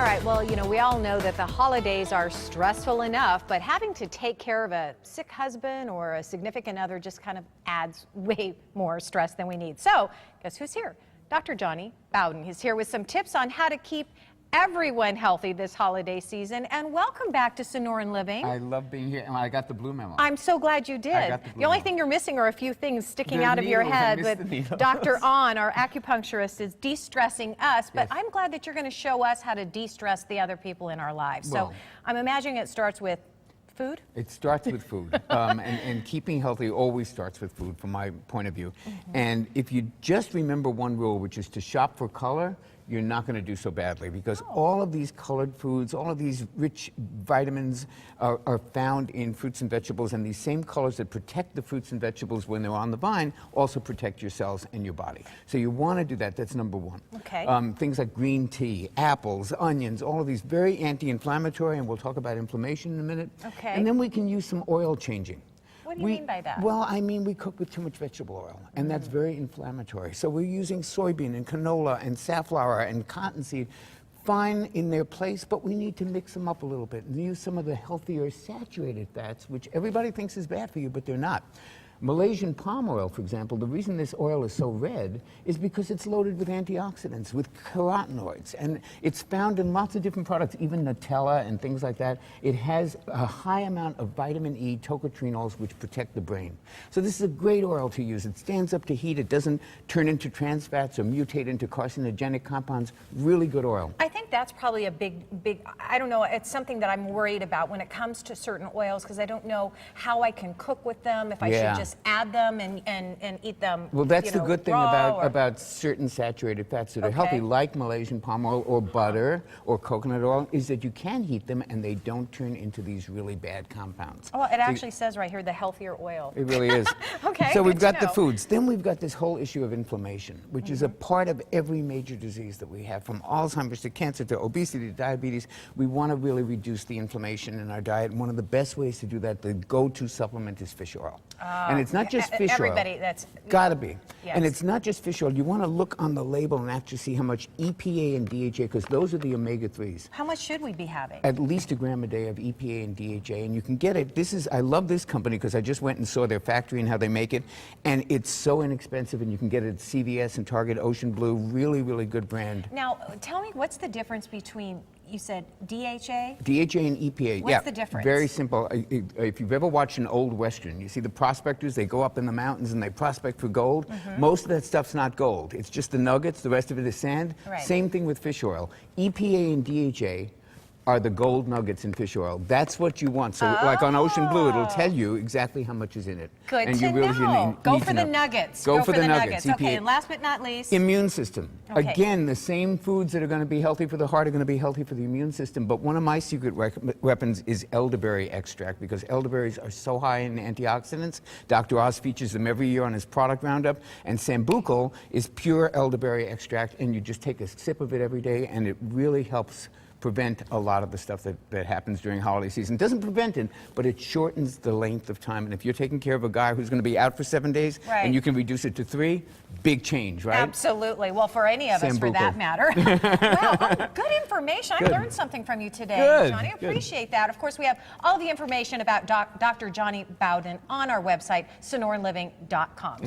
All right, well, we all know that the holidays are stressful enough, but having to take care of a sick husband or a significant other just kind of adds way more stress than we need. So, guess who's here? Dr. Johnny Bowden. He's here with some tips on how to keep everyone healthy this holiday season. And welcome back to Sonoran Living. I love being here, and I got the blue memo. I'm so glad you did. I got the blue The only memo. thing you're missing are a few things sticking The out of your needles. I head. missed But the needles. Dr. On, our acupuncturist, is de-stressing us. But Yes. I'm glad that you're going to show us how to de-stress the other people in our lives. Well, so I'm imagining it starts with food. It starts with food, and keeping healthy always starts with food, from my point of view. And if you just remember one rule, which is to shop for color, you're not going to do so badly, because all of these colored foods, all of these rich vitamins are found in fruits and vegetables, and these same colors that protect the fruits and vegetables when they're on the vine also protect your cells and your body. So you want to do that. That's number one. Okay. Things like green tea, apples, onions, all of these very anti-inflammatory, and we'll talk about inflammation in a minute. Okay. And then we can use some oil changing. What do you mean by that? Well, I mean, we cook with too much vegetable oil, and that's very inflammatory. So we're using soybean and canola and safflower and cottonseed, fine in their place, but we need to mix them up a little bit and use some of the healthier saturated fats, which everybody thinks is bad for you, but they're not. Malaysian palm oil, for example, the reason this oil is so red is because it's loaded with antioxidants, with carotenoids, and it's found in lots of different products, even Nutella and things like that. It has a high amount of vitamin E, tocotrienols, which protect the brain. So this is a great oil to use. It stands up to heat. It doesn't turn into trans fats or mutate into carcinogenic compounds. Really good oil. I think that's probably a big, I don't know, it's something that I'm worried about when it comes to certain oils, because I don't know how I can cook with them, if I should just add them and eat them. Well, that's the good thing raw about certain saturated fats that are healthy, like Malaysian palm oil or butter or coconut oil, is that you can heat them and they don't turn into these really bad compounds. Oh, it actually says right here, the healthier oil. It really is. Okay, so we've good to got the know. foods. Then we've got this whole issue of inflammation, which is a part of every major disease that we have, from Alzheimer's to cancer to obesity to diabetes. We want to really reduce the inflammation in our diet. And one of the best ways to do that, the go-to supplement, is fish oil. And it's not just fish oil. Everybody, that's gotta be. Yes. And it's not just fish oil. You want to look on the label and actually see how much EPA and DHA, because those are the omega-3s. How much should we be having? At least a gram a day of EPA and DHA, and you can get it. I love this company because I just went and saw their factory and how they make it, and it's so inexpensive, and you can get it at CVS and Target, Ocean Blue. Really, really good brand. Now, tell me, what's the difference between, you said DHA? DHA and EPA. What's the difference? Very simple. If you've ever watched an old Western, you see the prospectors, they go up in the mountains and they prospect for gold. Most of that stuff's not gold. It's just the nuggets. The rest of it is sand. Right. Same thing with fish oil. EPA and DHA are the gold nuggets in fish oil. That's what you want. So like on Ocean Blue, it'll tell you exactly how much is in it. Good and to you really know. Go need for to the know. nuggets. Go for the nuggets. Okay, EPA. and last but not least, Immune system. Okay. Again, the same foods that are going to be healthy for the heart are going to be healthy for the immune system. But one of my secret weapons is elderberry extract, because elderberries are so high in antioxidants. Dr. Oz features them every year on his product roundup. And Sambucol is pure elderberry extract, and you just take a sip of it every day, and it really helps prevent a lot of the stuff that happens during holiday season. It doesn't prevent it, but it shortens the length of time. And if you're taking care of a guy who's going to be out for 7 days, and you can reduce it to 3, big change, right? Absolutely. Well, for any of us, for that matter. Well, good information. I learned something from you today, Johnny. I appreciate that. Of course, we have all the information about Dr. Johnny Bowden on our website, sonoranliving.com.